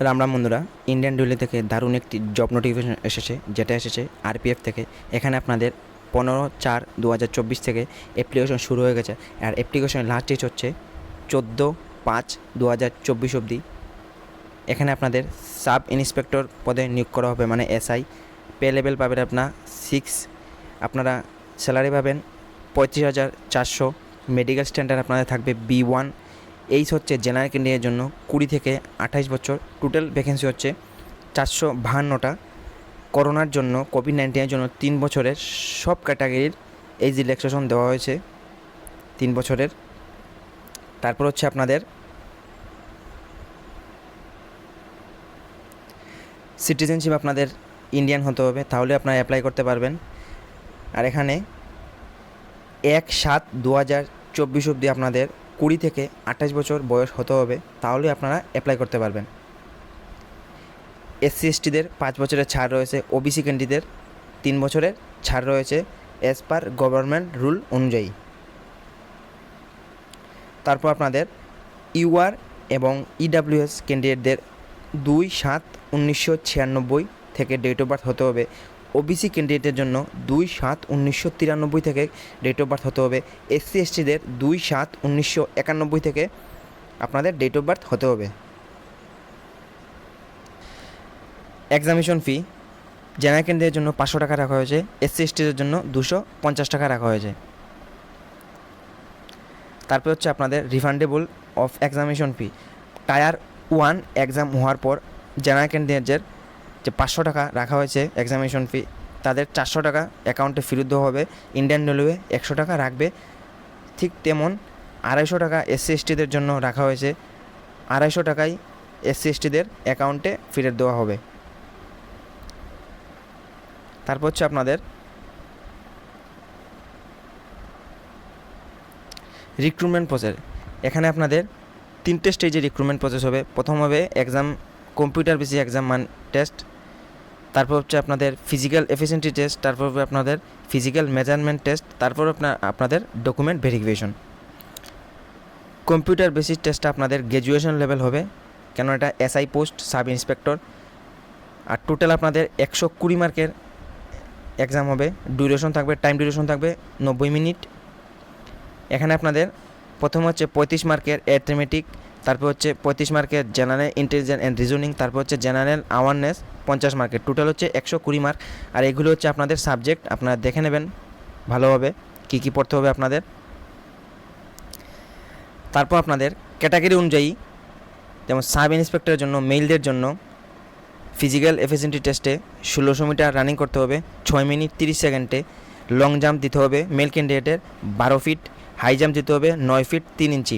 রাম রাম বন্ধুরা, Indian railway থেকে দারুণ একটি জব নোটিফিকেশন এসেছে, যেটা এসেছে আরপিএফ থেকে। এখানে আপনাদের 15/4/2024 থেকে অ্যাপ্লিকেশন শুরু হয়ে গেছে। আর অ্যাপ্লিকেশনের লাস্ট ডেট হচ্ছে 14/5/2024 অবধি। এখানে আপনাদের সাব ইন্সপেক্টর পদে নিয়োগ করা হবে, মানে এসআই। পে লেভেল পাবেন আপনার 6। আপনারা স্যালারি পাবেন 35,400। মেডিকেল স্ট্যান্ডার্ড আপনাদের থাকবে B1। এইজ হচ্ছে জেনারেল ক্যান্ডিডেটের জন্য 20 থেকে 28 বছর। টোটাল ভ্যাকেন্সি হচ্ছে 452টা। করোনার জন্য, কোভিড-19-এর জন্য 3 বছরের সব ক্যাটাগরির এইজ রিল্যাক্সেশন দেওয়া হয়েছে 3 বছরের। তারপর হচ্ছে আপনাদের সিটিজেনশিপ আপনাদের ইন্ডিয়ান হতে হবে, তাহলে আপনারা অ্যাপ্লাই করতে পারবেন। আর এখানে 1/7/2024 অবধি আপনাদের 20 থেকে 28 বছর বয়স হতে হবে, তাহলে আপনারা অ্যাপ্লাই করতে পারবেন। এসসি এসটিদের 5 বছরের ছাড় রয়েছে। ওবিসি ক্যান্ডিডেটদের 3 বছরের ছাড় রয়েছে অ্যাজ পার গভর্নমেন্ট রুল অনুযায়ী। তারপর আপনাদের ইউআর এবং ইডাব্লিউএস ক্যান্ডিডেটদের 2/7/1996 থেকে ডেট অফ বার্থ হতে হবে। ওবিসি ক্যান্ডিডেটের জন্য 2/7/1993 থেকে ডেট অফ বার্থ হতে হবে। এসসি এসটিদের 2/7/1991 থেকে আপনাদের ডেট অফ বার্থ হতে হবে। এক্সামিনেশন ফি জেনারেল ক্যান্ডিডেটের জন্য 500 টাকা রাখা হয়েছে, এসসি এসটিদের জন্য 250 টাকা রাখা হয়েছে। তারপর হচ্ছে আপনাদের refundable of examination fee. Tyre 1 exam হওয়ার পর জেনারেল ক্যান্ডিডেটদের যে 500 টাকা রাখা হয়েছে এক্সামিনেশন ফি, তাদের 400 টাকা অ্যাকাউন্টে ফেরত দেওয়া হবে। ইন্ডিয়ান রেলওয়ে 100 টাকা রাখবে। ঠিক তেমন 250 টাকা এসসি এসটিদের জন্য রাখা হয়েছে। 250 টাকাই এসসি এসটিদের অ্যাকাউন্টে ফেরত দেওয়া হবে। তারপর হচ্ছে আপনাদের রিক্রুটমেন্ট প্রসেস। এখানে আপনাদের 3টে স্টেজে রিক্রুটমেন্ট প্রসেস হবে। প্রথম হবে exam, computer basic exam test. তারপর হচ্ছে আপনাদের ফিজিক্যাল এফিসিয়েন্সি টেস্ট। তারপর হবে আপনাদের ফিজিক্যাল মেজারমেন্ট টেস্ট। তারপর আপনাদের ডকুমেন্ট ভেরিফিকেশন। কম্পিউটার বেসিক টেস্টটা আপনাদের গ্র্যাজুয়েশন লেভেল হবে, কেন এটা এসআই পোস্ট, সাব ইন্সপেক্টর। আর টোটাল আপনাদের 120 মার্কের এক্সাম হবে। ডিউরেশন থাকবে, টাইম ডিউরেশন থাকবে 90 মিনিট। এখানে আপনাদের প্রথম হচ্ছে 35 মার্কের অ্যাথমেটিক, তারপর হচ্ছে 35 মার্কের জেনারেল ইন্টেলিজেন্স অ্যান্ড রিজনিং, তারপর হচ্ছে জেনারেল অ্যাওয়ারনেস 50 মার্কের। টোটাল হচ্ছে 120 মার্ক। আর এগুলো হচ্ছে আপনাদের সাবজেক্ট, আপনারা দেখে নেবেন ভালোভাবে কী কী পড়তে হবে আপনাদের। তারপর আপনাদের ক্যাটাগরি অনুযায়ী, যেমন সাব ইন্সপেক্টরের জন্য মেলদের জন্য ফিজিক্যাল এফিসিয়েন্সি টেস্টে 1600 মিটার রানিং করতে হবে 6 মিনিট 30 সেকেন্ডে। লং জাম্প দিতে হবে মেল ক্যান্ডিডেটের 12 ফিট। হাই জাম্প দিতে হবে 9 ফিট 3 ইঞ্চি।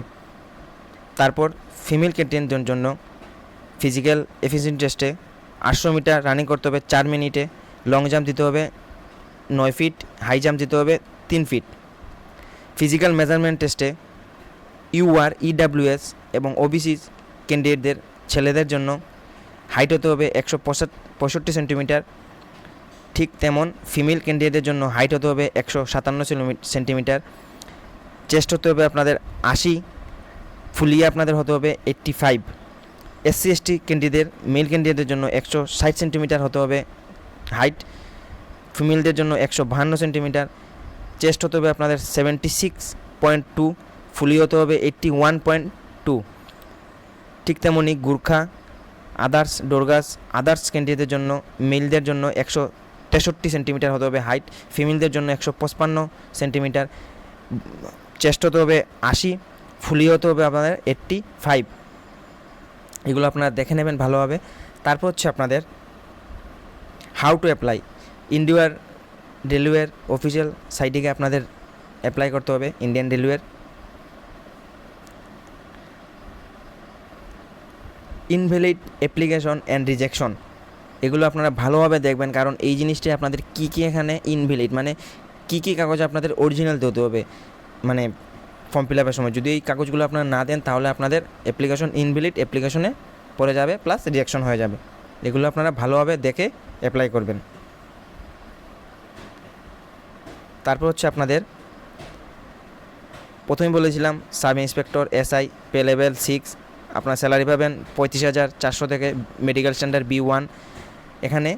তারপর ফিমেল ক্যান্ডিডেটের জন্য ফিজিক্যাল এফিসিয়েন্সি টেস্টে 800 মিটার রানিং করতে হবে 4 মিনিটে। লং জাম্প দিতে হবে 9 ফিট, হাই জাম্প দিতে হবে 3 ফিট। ফিজিক্যাল মেজারমেন্ট টেস্টে ইউআর, ইডাব্লিউএস এবং ওবিসি ক্যান্ডিডেটদের ছেলেদের জন্য হাইট হতে হবে 165 সেন্টিমিটার। ঠিক তেমন ফিমেল ক্যান্ডিডেটের জন্য হাইট হতে হবে 157 সেন্টিমিটার। চেস্ট হতে হবে আপনাদের 80, ফুলিয়ে আপনাদের হতে হবে 85। এসসি এসটি ক্যান্ডিডেট মেল ক্যান্ডিডেটের জন্য 160 সেন্টিমিটার হতে হবে হাইট, ফিমেলদের জন্য 152 সেন্টিমিটার। চেস্ট হতে হবে আপনাদের 76.2, ফুলি হতে হবে 81.2। ঠিক তেমনই গুর্খা, আদার্স, ডোরগাস, আদার্স ক্যান্ডিডেটের জন্য মেলদের জন্য 163 সেন্টিমিটার হতে হবে হাইট, ফিমেলদের জন্য 155 সেন্টিমিটার। চেস্ট হতে হবে 80, ফুলি হতে হবে আপনাদের 85। এগুলো আপনারা দেখে নেবেন ভালোভাবে। তারপর হচ্ছে আপনাদের হাউ টু অ্যাপ্লাই। ইন্ডিয়ার রেলওয়ের অফিসিয়াল সাইটে গিয়ে আপনাদের অ্যাপ্লাই করতে হবে ইন্ডিয়ান রেলওয়ের। ইনভ্যালিড অ্যাপ্লিকেশন অ্যান্ড রিজেকশন, এগুলো আপনারা ভালোভাবে দেখবেন, কারণ এই জিনিসটাই আপনাদের কী কী এখানে ইনভ্যালিড, মানে কী কী কাগজ আপনাদের অরিজিনাল দিতে হবে, মানে ফর্ম ফিল আপের সময় যদি এই কাগজগুলো আপনারা না দেন, তাহলে আপনাদের অ্যাপ্লিকেশন ইনভ্যালিড অ্যাপ্লিকেশনে পড়ে যাবে, প্লাস রিজেকশন হয়ে যাবে। এগুলো আপনারা ভালোভাবে দেখে অ্যাপ্লাই করবেন। তারপর হচ্ছে আপনাদের প্রথমে বলেছিলাম sub inspector, SI, pay level 6 আপনার স্যালারি পাবেন 35,400 থেকে, মেডিকেল স্ট্যান্ডার্ড B1। এখানে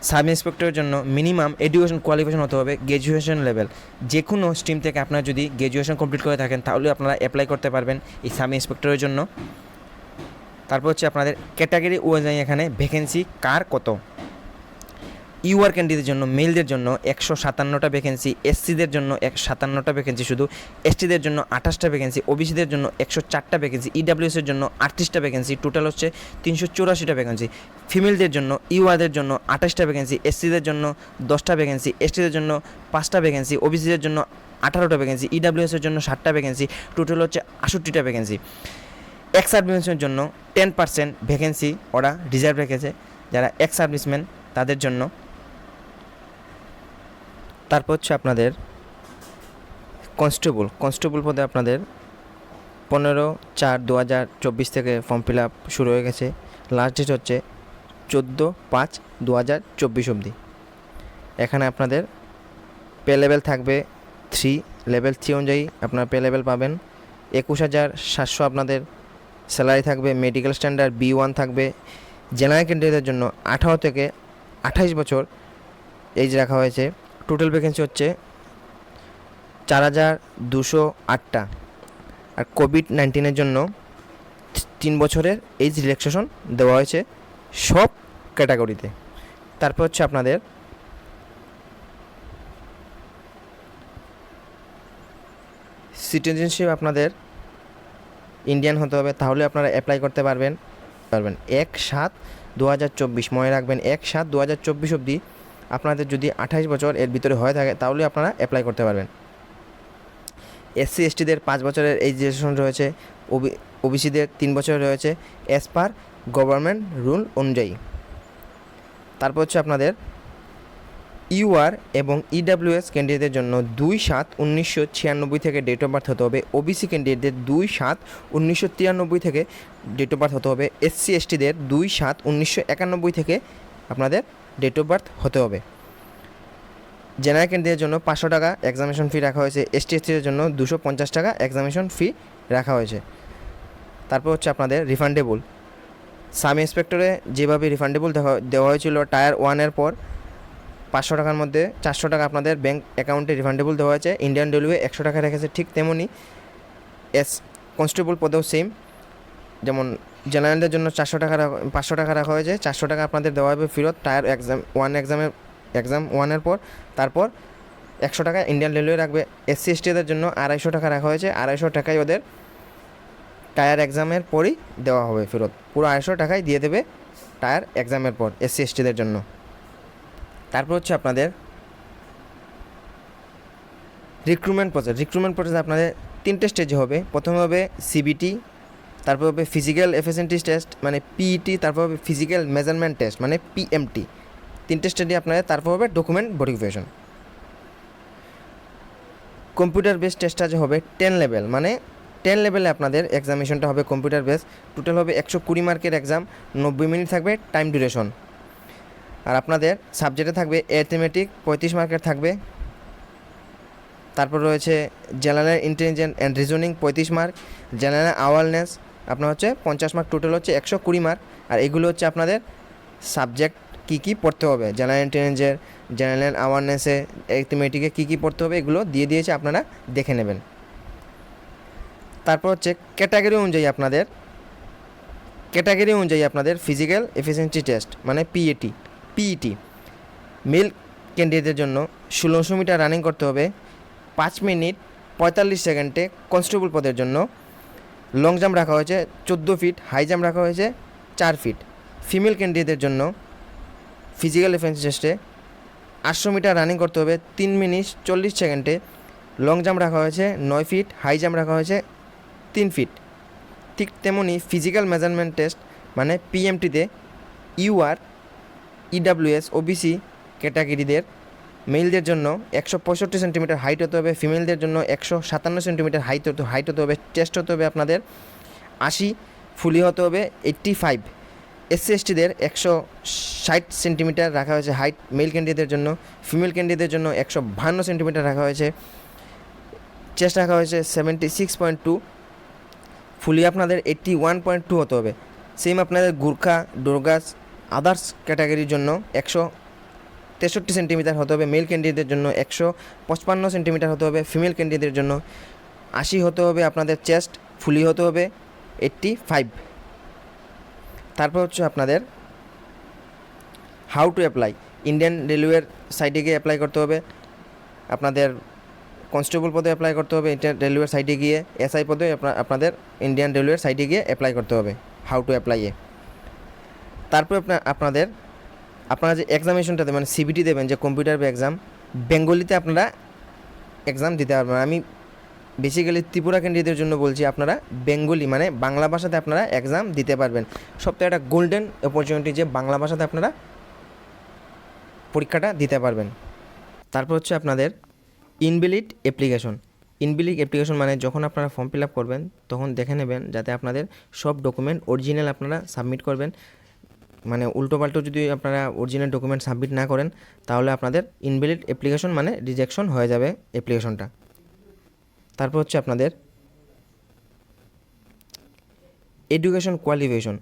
সাব ইন্সপেক্টরের জন্য মিনিমাম এডুকেশন কোয়ালিফিকেশন হতে হবে গ্র্যাজুয়েশন লেভেল। যে কোনো স্ট্রিম থেকে আপনারা যদি গ্র্যাজুয়েশন কমপ্লিট করে থাকেন তাহলে আপনারা অ্যাপ্লাই করতে পারবেন এই সাব ইন্সপেক্টরের জন্য। তারপর হচ্ছে আপনাদের ক্যাটাগরি অনুযায়ী এখানে ভ্যাকেন্সি কার কত। ইউআর ক্যান্ডিডেটের জন্য মেলদের জন্য 157টা ভ্যাকেন্সি, এসসিদের জন্য 57টা ভ্যাকেন্সি শুধু, এসটিদের জন্য 28টা ভ্যাকেন্সি, ওবিসিদের জন্য 104টা ভ্যাকেন্সি, ইডাব্লিউএসের জন্য 38টা ভ্যাকেন্সি, টোটাল হচ্ছে 384টা ভ্যাকেন্সি। ফিমেলদের জন্য ইউআরদের জন্য 28টা ভ্যাকেন্সি, এসসিদের জন্য 10টা ভ্যাকেন্সি, এসটিদের জন্য 5টা ভ্যাকেন্সি, ওবিসিদের জন্য 18টা ভ্যাকেন্সি, ইডাব্লিউএসের জন্য 60টা ভ্যাকেন্সি, টোটাল হচ্ছে 68টা ভ্যাকেন্সি। এক্স সার্ভিসম্যানের জন্য 10% ভ্যাকেন্সি ওরা রিজার্ভ রেখেছে, যারা এক্স সার্ভিসম্যান তাদের জন্য। তারপর হচ্ছে আপনাদের কনস্টেবল পদে আপনাদের 15/4/2024 থেকে ফর্ম ফিল আপ শুরু হয়ে গেছে। লাস্ট ডেট হচ্ছে 14/5/2024 অবধি। এখানে আপনাদের পে লেভেল থাকবে 3, লেভেল 3 অনুযায়ী আপনার পে লেভেল পাবেন। 21,700 আপনাদের স্যালারি থাকবে, মেডিকেল স্ট্যান্ডার্ড B1 থাকবে। জেনারেল ক্যান্ডিডেটের জন্য 18 থেকে 28 বছর এজ রাখা হয়েছে। টোটাল ভ্যাকেন্সি হচ্ছে 4,208টা। আর কোভিড-19 জন্য 3 বছরের এজ রিল্যাক্সেশন দেওয়া হয়েছে সব ক্যাটাগরিতে। তারপর হচ্ছে আপনাদের সিটিজেনশিপ আপনাদের ইন্ডিয়ান হতে হবে, তাহলে আপনারা অ্যাপ্লাই করতে পারবেন 1/7/2024। মনে রাখবেন 1/7/2024 অবধি আপনাদের যদি 28 বছর এর ভিতরে হয়ে থাকে তাহলে আপনারা অ্যাপ্লাই করতে পারবেন। এসসি এসটিদের 5 বছরের এজ রিল্যাক্সেশন রয়েছে, ওবিসিদের 3 বছর রয়েছে অ্যাজ পার গভর্নমেন্ট রুল অনুযায়ী। তারপর হচ্ছে আপনাদের ইউআর এবং ইডাব্লিউএস ক্যান্ডিডেটের জন্য 2/7/1996 থেকে ডেট অফ বার্থ হতে হবে। ওবিসি ক্যান্ডিডেটদের 2/7/1993 থেকে ডেট অফ বার্থ হতে হবে। এসসি এসটিদের 2/7/1991 থেকে আপনাদের ডেট অফ বার্থ হতে হবে। জেনারেল ক্যান্ডিডেটের জন্য 500 টাকা এক্সামিনেশন ফি রাখা হয়েছে। এসটিদের জন্য 250 টাকা এক্সামিনেশন ফি রাখা হয়েছে। তারপর হচ্ছে আপনাদের রিফান্ডেবল। সাব ইন্সপেক্টরে যেভাবে রিফান্ডেবল দেওয়া হয়েছিল টায়ার 1-এর পর 500 টাকার মধ্যে 400 টাকা আপনাদের ব্যাঙ্ক অ্যাকাউন্টে রিফান্ডেবল দেওয়া হয়েছে। ইন্ডিয়ান রেলওয়ে 100 টাকা রেখেছে, ঠিক তেমনই কনস্টেবল পদেও সেম। যেমন জেনারেলদের জন্য 500 টাকা রাখা হয়েছে, 400 টাকা আপনাদের দেওয়া হবে ফেরত টায়ার এক্সাম 1-এর পর। তারপর 100 টাকা ইন্ডিয়ান রেলওয়ে রাখবে। এসসি এসটিদের জন্য 250 টাকা রাখা হয়েছে, 250 টাকাই ওদের টায়ার এক্সামের পরই দেওয়া হবে ফেরত। পুরো 250 টাকাই দিয়ে দেবে টায়ার এক্সামের পর এসসি এসটিদের জন্য। তারপর হচ্ছে আপনাদের রিক্রুটমেন্ট প্রসেস আপনাদের 3টে স্টেজে হবে। প্রথমে হবে সিবিটি, তারপর হবে ফিজিক্যাল এফিসিয়েন্সি টেস্ট মানে পিইটি, তারপর হবে ফিজিক্যাল মেজারমেন্ট টেস্ট মানে পিএমটি। 3টে স্টেজে আপনাদের তারপর হবে ডকুমেন্ট ভেরিফিকেশন। কম্পিউটার বেস টেস্টটা যে হবে 10 লেভেল, মানে 10 লেভেলে আপনাদের এক্সামিনেশনটা হবে কম্পিউটার বেস। টোটাল হবে 120 মার্কের এক্সাম, 90 মিনিট থাকবে টাইম ডিউরেশন। আর আপনাদের সাবজেক্টে থাকবে অ্যারিথমেটিক 35 মার্কের থাকবে। তারপর রয়েছে general intelligence and reasoning 35 mark, general awareness আপনার হচ্ছে 50 মার্ক, টোটাল হচ্ছে 120 মার্ক। আর এগুলো হচ্ছে আপনাদের সাবজেক্ট কী পড়তে হবে, জেনারেল ইন্টেলিজেন্সের, জেনারেল অ্যাওয়ারনেসে, অ্যারিথমেটিকে কী পড়তে হবে এগুলো দিয়ে দিয়েছে, আপনারা দেখে নেবেন। তারপর হচ্ছে ক্যাটাগরি অনুযায়ী আপনাদের ফিজিক্যাল এফিসিয়েন্সি টেস্ট মানে পিইটি। মেল ক্যান্ডিডেটের জন্য 1600 মিটার রানিং করতে হবে 5 মিনিট 45 সেকেন্ডে। কনস্টেবল পদের জন্য লং জাম্প রাখা হয়েছে 14 ফিট, হাই জাম্প রাখা হয়েছে 4 ফিট। ফিমেল ক্যান্ডিডেটের জন্য ফিজিক্যাল এফিসিয়েন্সি টেস্টে 800 মিটার রানিং করতে হবে 3 মিনিট 40 সেকেন্ডে। লং জাম্প রাখা হয়েছে 9 ফিট, হাই জাম্প রাখা হয়েছে 3 ফিট। ঠিক তেমনই ফিজিক্যাল মেজারমেন্ট টেস্ট মানে পিএমটিতে ইউআর, ইডাব্লিউএস, ওবিসি ক্যাটাগরিদের মেলদের জন্য 165 সেন্টিমিটার হাইট হতে হবে, ফিমেলদের জন্য 157 সেন্টিমিটার হাইট হতে হবে। চেস্ট হতে হবে আপনাদের 80, ফুলি হতে হবে 85। এসসি এসটিদের 160 সেন্টিমিটার রাখা হয়েছে হাইট মেল ক্যান্ডিডেটের জন্য, ফিমেল ক্যান্ডিডেটের জন্য 152 সেন্টিমিটার রাখা হয়েছে। চেস্ট রাখা হয়েছে 76.2, ফুলি আপনাদের 81.2 হতে হবে। সেম আপনাদের গুর্খা, ডোরগাস, আদার্স ক্যাটাগরির জন্য 163 সেন্টিমিটার হতে হবে মেল ক্যান্ডিডেটদের জন্য, 155 সেন্টিমিটার হতে হবে ফিমেল ক্যান্ডিডেটদের জন্য, 80 হতে হবে আপনাদের চেস্ট, ফুলি হতে হবে 85। তারপর হচ্ছে আপনাদের হাউ টু অ্যাপ্লাই। ইন্ডিয়ান রেলওয়ের সাইডে গিয়ে অ্যাপ্লাই করতে হবে, আপনাদের কনস্টেবল পদে অ্যাপ্লাই করতে হবে ইন্ডিয়ান রেলওয়ের সাইডে গিয়ে, এসআই পদে আপনাদের ইন্ডিয়ান রেলওয়ের সাইডে গিয়ে অ্যাপ্লাই করতে হবে হাউ টু অ্যাপ্লাইয়ে। তারপর আপনারা যে এক্সামিনেশনটা দেবেন, সিবিটি দেবেন, যে কম্পিউটার এক্সাম, বেঙ্গলিতে আপনারা এক্সাম দিতে পারবেন। আমি বেসিক্যালি ত্রিপুরা ক্যান্ডিডেটদের জন্য বলছি, আপনারা বেঙ্গলি মানে বাংলা ভাষাতে আপনারা এক্সাম দিতে পারবেন। সবথেকে একটা গোল্ডেন অপরচুনিটি যে বাংলা ভাষাতে আপনারা পরীক্ষাটা দিতে পারবেন। তারপর হচ্ছে আপনাদের ইনভ্যালিড অ্যাপ্লিকেশন। ইনভ্যালিড অ্যাপ্লিকেশন মানে যখন আপনারা ফর্ম ফিল আপ করবেন তখন দেখে নেবেন যাতে আপনাদের সব ডকুমেন্ট অরিজিনাল আপনারা সাবমিট করবেন। মানে উল্টোপাল্টো যদি আপনারা অরিজিনাল ডকুমেন্ট সাবমিট না করেন তাহলে আপনাদের ইনভ্যালিড অ্যাপ্লিকেশন মানে রিজেকশন হয়ে যাবে অ্যাপ্লিকেশনটা। তারপর হচ্ছে আপনাদের এডুকেশন কোয়ালিফিকেশন।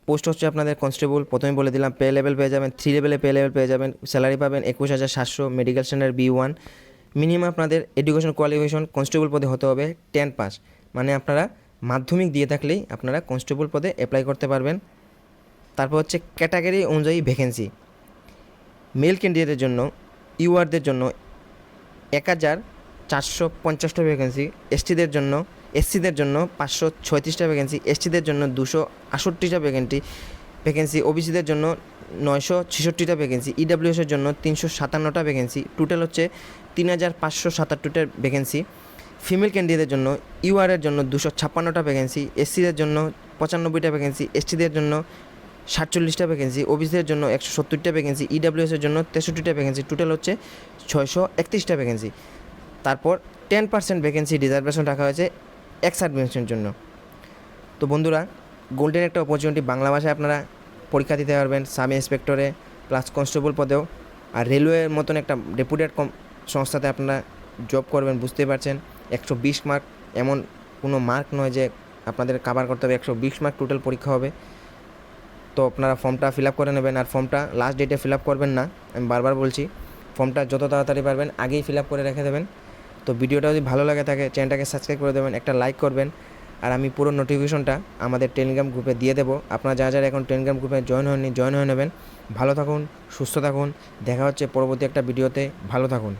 পোস্ট হচ্ছে আপনাদের কনস্টেবল, প্রথমে বলে দিলাম, পে লেভেল পেয়ে যাবেন 3 লেভেলে পে লেভেল পেয়ে যাবেন, স্যালারি পাবেন 21,700, মেডিকেল স্ট্যান্ডার্ড B1। মিনিমাম আপনাদের এডুকেশন কোয়ালিফিকেশন কনস্টেবল পদে হতে হবে 10 পাস, মানে আপনারা মাধ্যমিক দিয়ে থাকলেই আপনারা কনস্টেবল পদে অ্যাপ্লাই করতে পারবেন। তারপর হচ্ছে ক্যাটাগরি অনুযায়ী ভ্যাকেন্সি। মেল ক্যান্ডিডেটের জন্য ইউআরদের জন্য 1,450টা ভ্যাকেন্সি, এসসিদের জন্য 536টা ভ্যাকেন্সি, এসটিদের জন্য 268টা ভ্যাকেন্সি, ওবিসিদের জন্য 966টা ভ্যাকেন্সি, ইডাব্লিউএসের জন্য 357টা ভ্যাকেন্সি, টোটাল হচ্ছে 3,577টা ভ্যাকেন্সি। ফিমেল ক্যান্ডিডেটের জন্য ইউআরের জন্য 256টা ভ্যাকেন্সি, এসসিদের জন্য 95টা ভ্যাকেন্সি, এসটিদের জন্য 47টা ভ্যাকেন্সি, ওবিসিদের জন্য 170টা ভ্যাকেন্সি, ইডাব্লিউএসের জন্য 63টা ভ্যাকেন্সি, টোটাল হচ্ছে 631টা ভ্যাকেন্সি। তারপর 10% ভ্যাকেন্সি রিজার্ভেশন রাখা হয়েছে এক্স সার্ভিসের জন্য। তো বন্ধুরা, গোল্ডেন একটা অপরচুনিটি, বাংলা ভাষায় আপনারা পরীক্ষা দিতে পারবেন সাব ইন্সপেক্টরে প্লাস কনস্টেবল পদেও, আর রেলওয়ের মতন একটা রেপুটেড সংস্থাতে আপনারা জব করবেন। বুঝতেই পারছেন 120 মার্ক এমন কোনো মার্ক নয় যে আপনাদের কাভার করতে হবে, 120 মার্ক টোটাল পরীক্ষা হবে। তো আপনারা ফর্মটা ফিল আপ করে নেবেন, আর ফর্মটা লাস্ট ডেটে ফিল আপ করবেন না, আমি বারবার বলছি, ফর্মটা যত তাড়াতাড়ি পারবেন আগেই ফিল আপ করে রেখে দেবেন। তো ভিডিওটা যদি ভালো লাগে থাকে চ্যানেলটাকে সাবস্ক্রাইব করে দেবেন, একটা লাইক করবেন, আর আমি পুরো নোটিফিকেশনটা আমাদের টেলিগ্রাম গ্রুপে দিয়ে দেবো। আপনারা যারা যারা এখন টেলিগ্রাম গ্রুপে জয়েন হয়ে নেবেন। ভালো থাকুন, সুস্থ থাকুন, দেখা হচ্ছে পরবর্তী একটা ভিডিওতে। ভালো থাকুন।